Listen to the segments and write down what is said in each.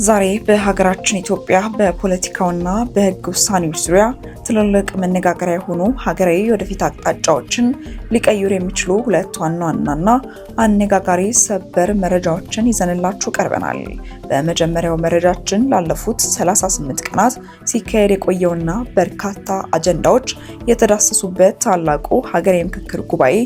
ዛሬ በሀገራችን ኢትዮጵያ በፖለቲካውና በሕግ ውሳኔዎች ዙሪያ ትልልቅ መነጋገሪያ የሆኑ ሀገራዊ ወደፊት አቅጣጫዎችን ሊቀይሩ የሚችሉ ሁለት ዋናና አነጋጋሪ ሰበር መረጃዎችን ይዘንላችሁ ቀርበናል። በመጀመሪያው መረጃችን ላለፉት 38 ቀናት ሲካሄድ የቆየውና በርካታ አጀንዳዎች የተዳሰሱበት ታላቁ ሀገራዊ ምክክር ጉባኤ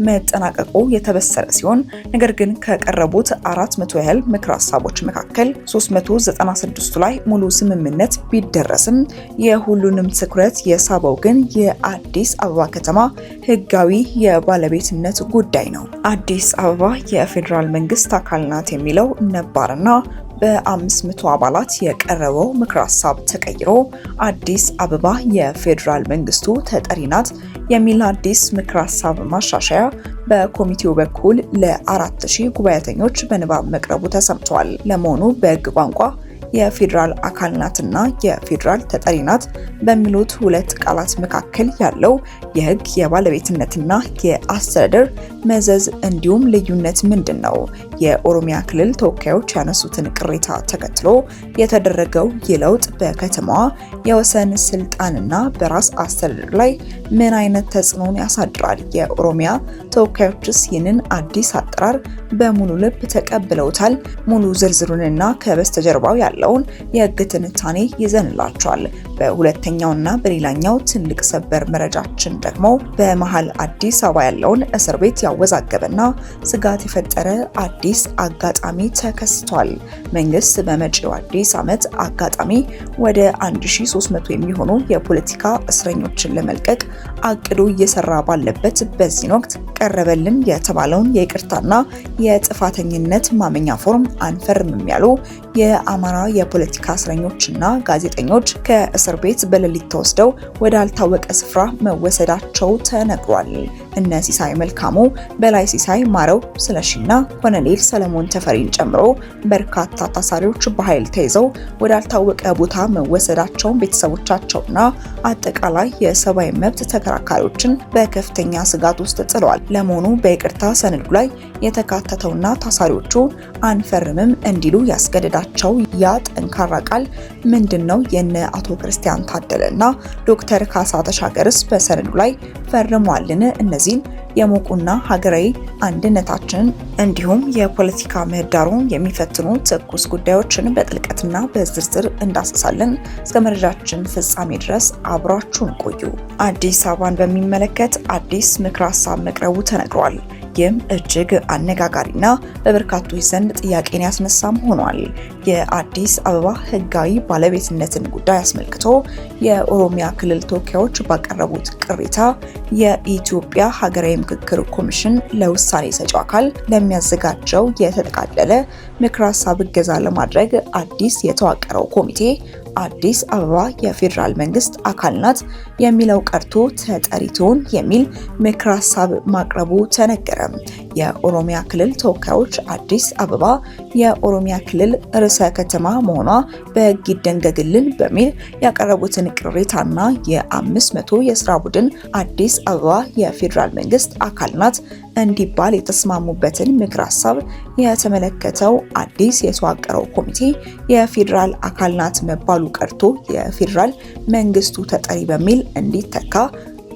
መጠናቀቁ የተበሰረ ሲሆን ነገር ግን ከቀረቡት 400 ያህል ምክረ ሀሳቦች መካከል 396 ላይ ሙሉ ስምምነት ቢደረስም የሁሉንም ትኩረት የሳበው ግን የአዲስ አበባ ከተማ ህጋዊ የባለቤትነት ጉዳይ ነው። አዲስ አበባ የፌዴራል መንግስት አካል ናት የሚለው ነባርና በ500 አባላት የቀረበው ምክረ ሀሳብ ተቀይሮ አዲስ አበባ የፌዴራል መንግስቱ ተጠሪ ናት የሚል አዲስ ምክረ ሀሳብ ማሻሻያ በኮሚቴው በኩል ለ4000 ጉባኤተኞች በንባብ መቅረቡ ተሰምቷል። ለመሆኑ በህግ ቋንቋ የፌዴራል አካል ናትና የፌዴራል ተጠሪ ናት በሚሉት ሁለት ቃላት መካከል ያለው የህግ የባለቤትነትና የአስተዳደር መዘዝ እንዲሁም ልዩነት ምንድን ነው? የኦሮሚያ ክልል ተወካዮች ያነሱትን ቅሬታ ተከትሎ የተደረገው ይህ ለውጥ በከተማዋ የወሰን ስልጣንና በራስ አስተዳደር ላይ ምን አይነት ተጽዕኖን ያሳድራል? የኦሮሚያ ተወካዮችስ ይህንን አዲስ አጠራር በሙሉ ልብ ተቀብለውታል? ሙሉ ዝርዝሩንና ከበስተጀርባው ያለውን የህግ ትንታኔ ይዘንላቸዋል። በሁለተኛውና በሌላኛው ትልቅ ሰበር መረጃችን ደግሞ በመሃል አዲስ አበባ ያለውን እስር ቤት ያወዛገበና ስጋት የፈጠረ አዲስ አጋጣሚ ተከስቷል። መንግስት በመጪው አዲስ ዓመት አጋጣሚ ወደ 1300 የሚሆኑ የፖለቲካ እስረኞችን ለመልቀቅ አቅዶ እየሰራ ባለበት በዚህ ወቅት ቀረበልን የተባለውን የይቅርታና የጥፋተኝነት ማመኛ ፎርም አንፈርምም ያሉ የአማራ የፖለቲካ እስረኞችና ጋዜጠኞች ከእስር ቤት በሌሊት ተወስደው ወዳልታወቀ ስፍራ መወሰዳቸው ተነግሯል። እነ ሲሳይ መልካሙ፣ በላይ ሲሳይ፣ ማረው ስለሺና ኮሎኔል ሰለሞን ተፈሪን ጨምሮ በርካታ ታሳሪዎች በኃይል ተይዘው ወዳልታወቀ ቦታ መወሰዳቸውን ቤተሰቦቻቸውና አጠቃላይ የሰብአዊ መብት ተከራካሪዎችን በከፍተኛ ስጋት ውስጥ ጥለዋል። ለመሆኑ በይቅርታ ሰነዱ ላይ የተካተተውና ታሳሪዎቹ አንፈርምም እንዲሉ ያስገደዳቸው ያ ጠንካራ ቃል ምንድነው? የነ አቶ ክርስቲያን ታደለና ዶክተር ካሳ ተሻገርስ በሰነዱ ላይ ፈርመዋልን? እነዚህን የሞቁና ሀገራዊ አንድነታችንን እንዲሁም የፖለቲካ ምህዳሩን የሚፈትኑ ትኩስ ጉዳዮችን በጥልቀትና በዝርዝር እንዳስሳለን። እስከ መረጃችን ፍጻሜ ድረስ አብራችሁን ቆዩ። አዲስ አበባን በሚመለከት አዲስ ምክረ ሀሳብ መቅረቡ ተነግሯል። ይህም እጅግ አነጋጋሪና በበርካቶች ዘንድ ጥያቄን ያስነሳም ሆኗል። የአዲስ አበባ ህጋዊ ባለቤትነትን ጉዳይ አስመልክቶ የኦሮሚያ ክልል ተወካዮች ባቀረቡት ቅሬታ የኢትዮጵያ ሀገራዊ ምክክር ኮሚሽን ለውሳኔ ሰጪው አካል ለሚያዘጋጀው የተጠቃለለ ምክረ ሀሳብ እገዛ ለማድረግ አዲስ የተዋቀረው ኮሚቴ አዲስ አበባ የፌዴራል መንግስት አካል ናት የሚለው ቀርቶ ተጠሪ ትሁን የሚል ምክረ ሀሳብ ማቅረቡ ተነገረ። የኦሮሚያ ክልል ተወካዮች አዲስ አበባ የኦሮሚያ ክልል ርዕሰ ከተማ መሆኗ በህግ ይደንገግልን በሚል ያቀረቡትን ቅሬታና የ500 የስራ ቡድን አዲስ አበባ የፌዴራል መንግስት አካል ናት እንዲባል የተስማሙበትን ምክረ ሀሳብ የተመለከተው አዲስ የተዋቀረው ኮሚቴ የፌዴራል አካል ናት መባሉ ቀርቶ የፌዴራል መንግስቱ ተጠሪ በሚል እንዲተካ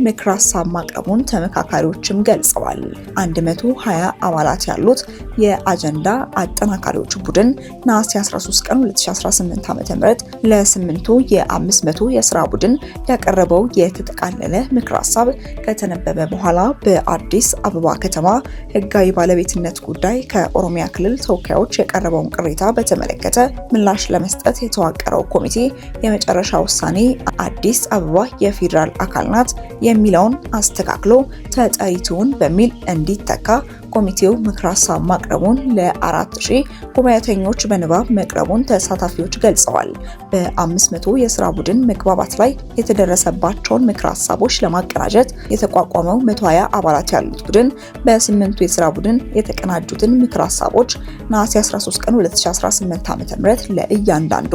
ምክረ ሀሳብ ማቅረቡን ተመካካሪዎችም ገልጸዋል። 120 አባላት ያሉት የአጀንዳ አጠናካሪዎች ቡድን ነሐሴ 13 ቀን 2018 ዓ.ም ለስምንቱ የ500 የስራ ቡድን ያቀረበው የተጠቃለለ ምክረ ሀሳብ ከተነበበ በኋላ በአዲስ አበባ ከተማ ህጋዊ ባለቤትነት ጉዳይ ከኦሮሚያ ክልል ተወካዮች የቀረበውን ቅሬታ በተመለከተ ምላሽ ለመስጠት የተዋቀረው ኮሚቴ የመጨረሻ ውሳኔ አዲስ አበባ የፌዴራል አካል ናት የሚለውን አስተካክሎ ተጠሪ ትሁን በሚል እንዲተካ ኮሚቴው ምክረ ሀሳብ ማቅረቡን ለ4000 ጉባኤተኞች በንባብ መቅረቡን ተሳታፊዎች ገልጸዋል። በ500 የስራ ቡድን መግባባት ላይ የተደረሰባቸውን ምክረ ሀሳቦች ለማቀናጀት የተቋቋመው 120 አባላት ያሉት ቡድን በ8ቱ የስራ ቡድን የተቀናጁትን ምክረ ሀሳቦች ነሐሴ 13 ቀን 2018 ዓ.ም ለእያንዳንዱ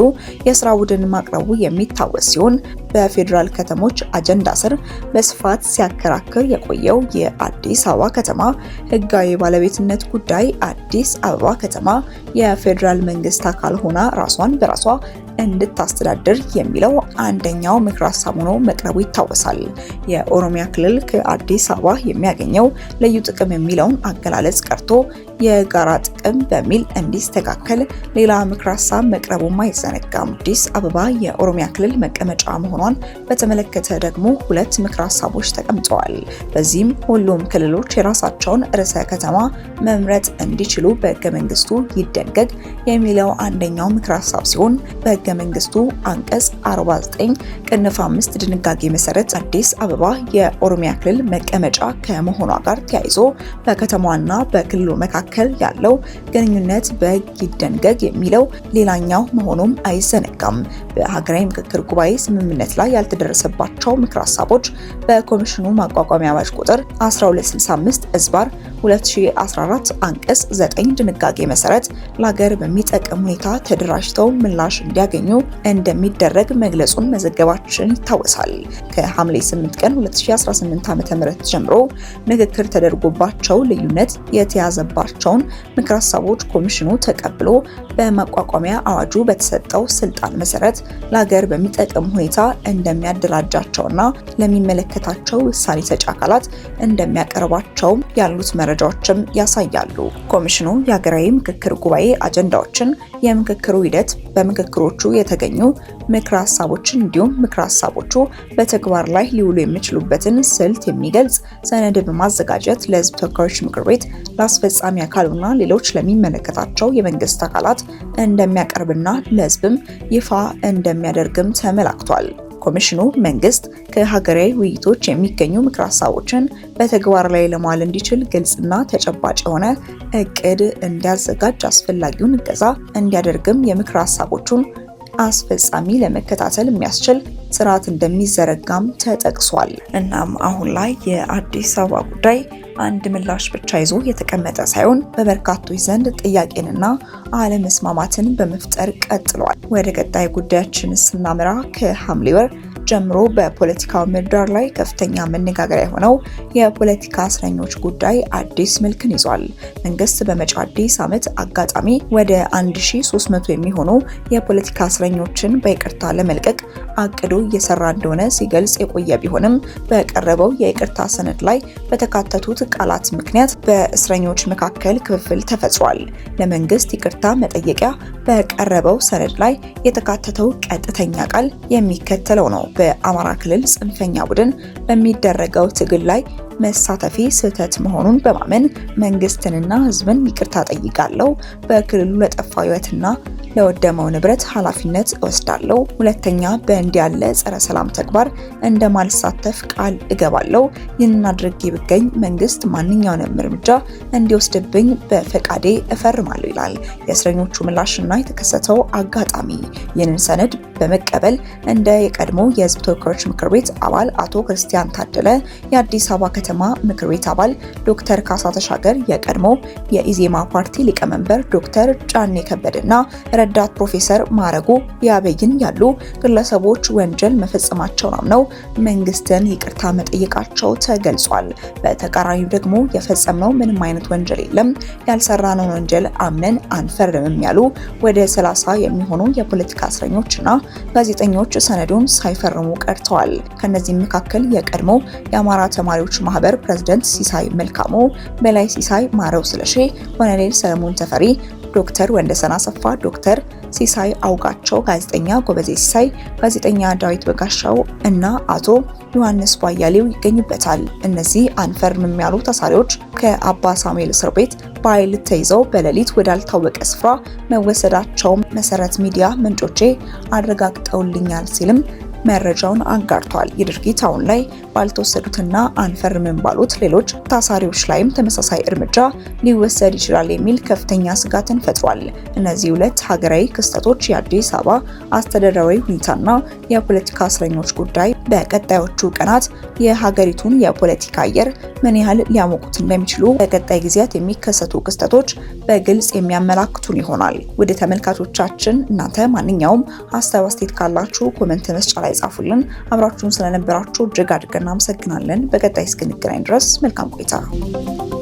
የስራ ቡድን ማቅረቡ የሚታወስ ሲሆን በፌዴራል ከተሞች አጀንዳ ስር በስፋት ሲያከራክር የቆየው የአዲስ አበባ ከተማ ህጋዊ ባለቤትነት ጉዳይ አዲስ አበባ ከተማ የፌዴራል መንግስት አካል ሆና ራሷን በራሷ እንድታስተዳድር የሚለው አንደኛው ምክረ ሀሳብ ሆኖ መቅረቡ ይታወሳል። የኦሮሚያ ክልል ከአዲስ አበባ የሚያገኘው ልዩ ጥቅም የሚለውን አገላለጽ ቀርቶ የጋራ ጥቅም በሚል እንዲስተካከል ሌላ ምክረ ሀሳብ መቅረቡም አይዘነጋም። አዲስ አበባ የኦሮሚያ ክልል መቀመጫ መሆኗን በተመለከተ ደግሞ ሁለት ምክረ ሀሳቦች ተቀምጠዋል። በዚህም ሁሉም ክልሎች የራሳቸውን ርዕሰ ከተማ መምረጥ እንዲችሉ በህገ መንግስቱ ይደንገግ የሚለው አንደኛው ምክረ ሀሳብ ሲሆን በህገ መንግስቱ አንቀጽ 49 ቅንፍ 5 ድንጋጌ መሰረት አዲስ አበባ የኦሮሚያ ክልል መቀመጫ ከመሆኗ ጋር ተያይዞ በከተማዋና በክልሉ መካከል ያለው ግንኙነት በህግ ይደንገግ የሚለው ሌላኛው መሆኑም አይዘነጋም። በሀገራዊ ምክክር ጉባኤ ስምምነት ላይ ያልተደረሰባቸው ምክረ ሀሳቦች በኮሚሽኑ ማቋቋሚያ አዋጅ ቁጥር 1265/2014 አንቀጽ 9 ድንጋጌ መሰረት ለሀገር በሚጠቅም ሁኔታ ተደራጅተው ምላሽ እንዲያገኙ እንደሚደረግ መግለጹን መዘገባችን ይታወሳል። ከሐምሌ 8 ቀን 2018 ዓ.ም ጀምሮ ምክክር ተደርጎባቸው ልዩነት የተያዘባቸውን ምክረ ሀሳቦች ኮሚሽኑ ተቀብሎ በማቋቋሚያ አዋጁ በተሰጠው ስልጣን መሰረት ለሀገር በሚጠቅም ሁኔታ እንደሚያደራጃቸውና ለሚመለከታቸው ውሳኔ ሰጪ አካላት እንደሚያቀርባቸው ያሉት መረጃዎችም ያሳያሉ። ኮሚሽኑ የሀገራዊ ምክክር ጉባኤ አጀንዳዎችን፣ የምክክሩ ሂደት፣ በምክክሮቹ የተገኙ ምክረ ሀሳቦችን እንዲሁም ምክረ ሀሳቦቹ በተግባር ላይ ሊውሉ የሚችሉበትን ስልት የሚገልጽ ሰነድ በማዘጋጀት ለሕዝብ ተወካዮች ምክር ቤት፣ ለአስፈጻሚ አካሉና ሌሎች ለሚመለከታቸው የመንግስት አካላት እንደሚያቀርብና ለሕዝብም ይፋ እንደሚያደርግም ተመላክቷል። ኮሚሽኑ መንግስት ከሀገራዊ ውይይቶች የሚገኙ ምክረ ሀሳቦችን በተግባር ላይ ለማዋል እንዲችል ግልጽና ተጨባጭ የሆነ እቅድ እንዲያዘጋጅ አስፈላጊውን እገዛ እንዲያደርግም የምክረ ሀሳቦቹን አስፈጻሚ ለመከታተል የሚያስችል ስርዓት እንደሚዘረጋም ተጠቅሷል። እናም አሁን ላይ የአዲስ አበባ ጉዳይ አንድ ምላሽ ብቻ ይዞ የተቀመጠ ሳይሆን በበርካቶች ዘንድ ጥያቄንና አለመስማማትን በመፍጠር ቀጥሏል። ወደ ቀጣይ ጉዳያችን ስናመራ ከሐምሌ ወር ጀምሮ በፖለቲካው ምህዳር ላይ ከፍተኛ መነጋገሪያ የሆነው የፖለቲካ እስረኞች ጉዳይ አዲስ መልክን ይዟል። መንግስት በመጪው አዲስ ዓመት አጋጣሚ ወደ 1300 የሚሆኑ የፖለቲካ እስረኞችን በይቅርታ ለመልቀቅ አቅዶ እየሰራ እንደሆነ ሲገልጽ የቆየ ቢሆንም በቀረበው የይቅርታ ሰነድ ላይ በተካተቱት ቃላት ምክንያት በእስረኞች መካከል ክፍፍል ተፈጥሯል። ለመንግስት ይቅርታ መጠየቂያ በቀረበው ሰነድ ላይ የተካተተው ቀጥተኛ ቃል የሚከተለው ነው። በአማራ ክልል ጽንፈኛ ቡድን በሚደረገው ትግል ላይ መሳተፊ ስህተት መሆኑን በማመን መንግስትንና ህዝብን ይቅርታ ጠይቃለሁ። በክልሉ ለጠፋው ህይወትና ለወደመው ንብረት ኃላፊነት እወስዳለሁ። ሁለተኛ በእንዲህ ያለ ጸረ ሰላም ተግባር እንደማልሳተፍ ቃል እገባለሁ። ይህንን አድርጌ ብገኝ መንግስት ማንኛውንም እርምጃ እንዲወስድብኝ በፈቃዴ እፈርማለሁ ይላል። የእስረኞቹ ምላሽና የተከሰተው አጋጣሚ ይህንን ሰነድ በመቀበል እንደ የቀድሞ የህዝብ ተወካዮች ምክር ቤት አባል አቶ ክርስቲያን ታደለ፣ የአዲስ አበባ ከተማ ምክር ቤት አባል ዶክተር ካሳ ተሻገር፣ የቀድሞ የኢዜማ ፓርቲ ሊቀመንበር ዶክተር ጫኔ ከበደና ረዳት ፕሮፌሰር ማረጉ ያበይን ያሉ ግለሰቦች ወንጀል መፈጸማቸውን አምነው መንግስትን ይቅርታ መጠየቃቸው ተገልጿል። በተቃራኒው ደግሞ የፈጸምነው ምንም አይነት ወንጀል የለም፣ ያልሰራነውን ወንጀል አምነን አንፈርምም ያሉ ወደ 30 የሚሆኑ የፖለቲካ እስረኞችና ጋዜጠኞች ሰነዱን ሳይፈርሙ ቀርተዋል። ከነዚህም መካከል የቀድሞ የአማራ ተማሪዎች ማህበር ፕሬዝዳንት ሲሳይ መልካሙ፣ በላይ ሲሳይ፣ ማረው ስለሺ፣ ኮሎኔል ሰለሞን ተፈሪ፣ ዶክተር ወንደሰን አሰፋ፣ ዶክተር ሲሳይ አውጋቸው፣ ጋዜጠኛ ጎበዜ ሲሳይ፣ ጋዜጠኛ ዳዊት በጋሻው እና አቶ ዮሐንስ ባያሌው ይገኙበታል። እነዚህ አንፈርምም ያሉ ታሳሪዎች ከአባ ሳሙኤል እስር ቤት በኃይል ተይዘው በሌሊት ወዳልታወቀ ስፍራ መወሰዳቸው መሰረት ሚዲያ ምንጮቼ አረጋግጠውልኛል ሲልም መረጃውን አጋርቷል። ይህ ድርጊት አሁን ላይ ባልተወሰዱትና አንፈርምም ባሉት ሌሎች ታሳሪዎች ላይም ተመሳሳይ እርምጃ ሊወሰድ ይችላል የሚል ከፍተኛ ስጋትን ፈጥሯል። እነዚህ ሁለት ሀገራዊ ክስተቶች የአዲስ አበባ አስተዳደራዊ ሁኔታና የፖለቲካ እስረኞች ጉዳይ በቀጣዮቹ ቀናት የሀገሪቱን የፖለቲካ አየር ምን ያህል ሊያሞቁት እንደሚችሉ በቀጣይ ጊዜያት የሚከሰቱ ክስተቶች በግልጽ የሚያመላክቱን ይሆናል። ወደ ተመልካቾቻችን እናንተ ማንኛውም ሀሳብ አስተያየት ካላችሁ ኮሜንት መስጫ ላይ ጻፉልን። አብራችሁን ስለነበራችሁ እጅግ አድርገን እናመሰግናለን። በቀጣይ እስክንገናኝ ድረስ መልካም ቆይታ።